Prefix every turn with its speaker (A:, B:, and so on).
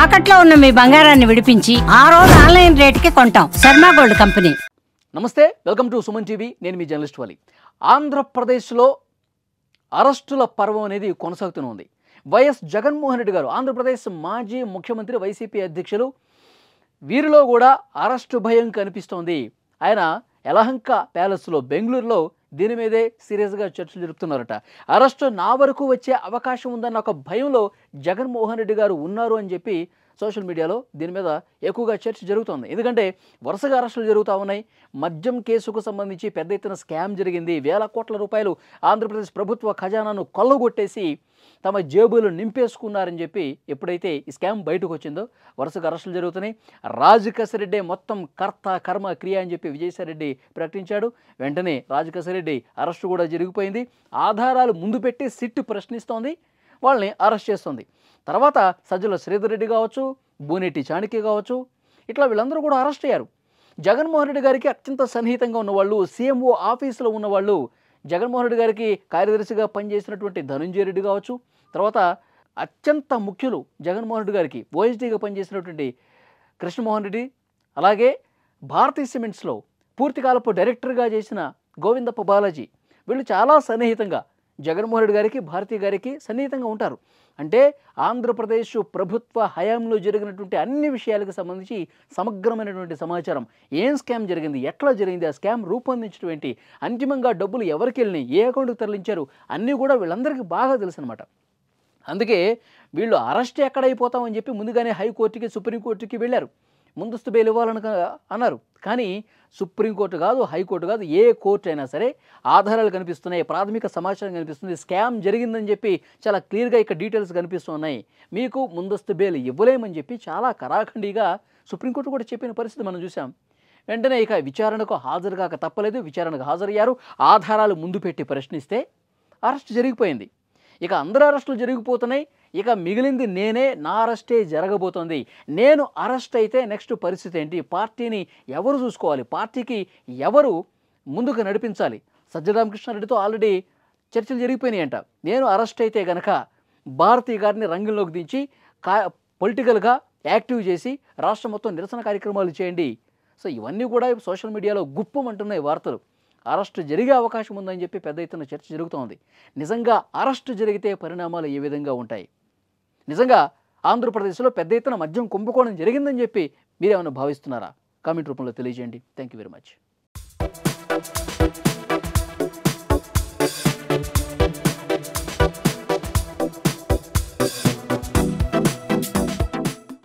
A: తాకట్లో ఉన్న మీ బంగారాన్ని విడిపించి ఆ రోజు ఆన్లైన్ రేటుకి కొంటాం. Sharma gold company.
B: నమస్తే, వెల్కమ్ టు సుమన్ టీవీ. నేను మీ జర్నలిస్ట్ వలి. ఆంధ్రప్రదేశ్లో అరెస్టుల పర్వం అనేది కొనసాగుతూనే ఉంది. వైఎస్ జగన్మోహన్ రెడ్డి గారు, ఆంధ్రప్రదేశ్ మాజీ ముఖ్యమంత్రి, వైసీపీ అధ్యక్షులు, వీరిలో కూడా అరెస్టు భయం కనిపిస్తోంది. ఆయన యలహంక ప్యాలెస్లో బెంగళూరులో దీని మీదే సీరియస్గా చర్చలు జరుపుతున్నారట. అరెస్టు నా వరకు వచ్చే అవకాశం ఉందన్న ఒక భయంలో జగన్మోహన్ రెడ్డి గారు ఉన్నారు అని చెప్పి సోషల్ మీడియాలో దీని మీద ఎక్కువగా చర్చ జరుగుతోంది. ఎందుకంటే వరుసగా అరెస్టులు జరుగుతూ ఉన్నాయి. మద్యం కేసుకు సంబంధించి పెద్ద ఎత్తున స్కామ్ జరిగింది. వేల కోట్ల రూపాయలు ఆంధ్రప్రదేశ్ ప్రభుత్వ ఖజానాను కొల్లగొట్టేసి తమ జేబులు నింపేసుకున్నారని చెప్పి ఎప్పుడైతే ఈ స్కామ్ బయటకు వచ్చిందో వరుసగా అరెస్టులు జరుగుతున్నాయి. రాజకేశరెడ్డి మొత్తం కర్త కర్మ క్రియ అని చెప్పి విజయసాయిరెడ్డి ప్రకటించాడు. వెంటనే రాజకేశరెడ్డి అరెస్టు కూడా జరిగిపోయింది. ఆధారాలు ముందు పెట్టి సిట్ ప్రశ్నిస్తోంది, వాళ్ళని అరెస్ట్ చేస్తుంది. తర్వాత సజ్జల శ్రీధర్ రెడ్డి కావచ్చు, బూనేటి చాణక్య కావచ్చు, ఇట్లా వీళ్ళందరూ కూడా అరెస్ట్ అయ్యారు. జగన్మోహన్ రెడ్డి గారికి అత్యంత సన్నిహితంగా ఉన్నవాళ్ళు, సీఎంఓ ఆఫీసులో ఉన్నవాళ్ళు, జగన్మోహన్ రెడ్డి గారికి కార్యదర్శిగా పనిచేసినటువంటి ధనంజయ రెడ్డి కావచ్చు, తర్వాత అత్యంత ముఖ్యులు జగన్మోహన్ రెడ్డి గారికి ఓఎస్డీగా పనిచేసినటువంటి కృష్ణమోహన్ రెడ్డి, అలాగే భారతీ సిమెంట్స్లో పూర్తికాలపు డైరెక్టర్గా చేసిన గోవిందప్ప బాలాజీ, వీళ్ళు చాలా సన్నిహితంగా జగన్మోహన్ రెడ్డి గారికి, భారతీ గారికి సన్నిహితంగా ఉంటారు. అంటే ఆంధ్రప్రదేశ్ ప్రభుత్వ హయాంలో జరిగినటువంటి అన్ని విషయాలకు సంబంధించి సమగ్రమైనటువంటి సమాచారం, ఏం స్కామ్ జరిగింది, ఎట్లా జరిగింది, ఆ స్కామ్ రూపొందించడం ఏంటి, అంతిమంగా డబ్బులు ఎవరికి వెళ్ళినాయి, ఏ అకౌంట్కి తరలించారు, అన్నీ కూడా వీళ్ళందరికీ బాగా తెలుసు అనమాట. అందుకే వీళ్ళు అరెస్ట్ ఎక్కడైపోతామని చెప్పి ముందుగానే హైకోర్టుకి, సుప్రీంకోర్టుకి వెళ్ళారు. ముందస్తు బెయిల్ ఇవ్వాలని అన్నారు. కానీ సుప్రీంకోర్టు కాదు, హైకోర్టు కాదు, ఏ కోర్టు అయినా సరే ఆధారాలు కనిపిస్తున్నాయి, ప్రాథమిక సమాచారం కనిపిస్తుంది, స్కామ్ జరిగిందని చెప్పి చాలా క్లియర్గా ఇక్కడ డీటెయిల్స్ కనిపిస్తున్నాయి, మీకు ముందస్తు బెయిల్ ఇవ్వలేమని చెప్పి చాలా కరాఖండిగా సుప్రీంకోర్టు కూడా చెప్పిన పరిస్థితి మనం చూసాం. వెంటనే ఇక విచారణకు హాజరు కాక తప్పలేదు. విచారణకు హాజరయ్యారు. ఆధారాలు ముందు పెట్టి ప్రశ్నిస్తే అరెస్ట్ జరిగిపోయింది. ఇక అందరు అరెస్టులు జరిగిపోతున్నాయి. ఇక మిగిలింది నేనే, నా అరెస్టే జరగబోతోంది. నేను అరెస్ట్ అయితే నెక్స్ట్ పరిస్థితి ఏంటి, పార్టీని ఎవరు చూసుకోవాలి, పార్టీకి ఎవరు ముందుకు నడిపించాలి. సజ్జల రామకృష్ణారెడ్డితో ఆల్రెడీ చర్చలు జరిగిపోయినాయంట. నేను అరెస్ట్ అయితే గనక భారతీ గారిని రంగంలోకి దించి పొలిటికల్గా యాక్టివ్ చేసి రాష్ట్రం మొత్తం నిరసన కార్యక్రమాలు చేయండి. సో ఇవన్నీ కూడా సోషల్ మీడియాలో గుప్పమంటున్నాయి వార్తలు. అరెస్టు జరిగే అవకాశం ఉందని చెప్పి పెద్ద ఎత్తున చర్చ జరుగుతోంది. నిజంగా అరెస్టు జరిగితే పరిణామాలు ఏ విధంగా ఉంటాయి, నిజంగా ఆంధ్రప్రదేశ్లో పెద్ద ఎత్తున మద్యం కుంభకోణం జరిగిందని చెప్పి మీరేమైనా భావిస్తున్నారా? కామెంట్ రూపంలో తెలియజేయండి. Thank you very much.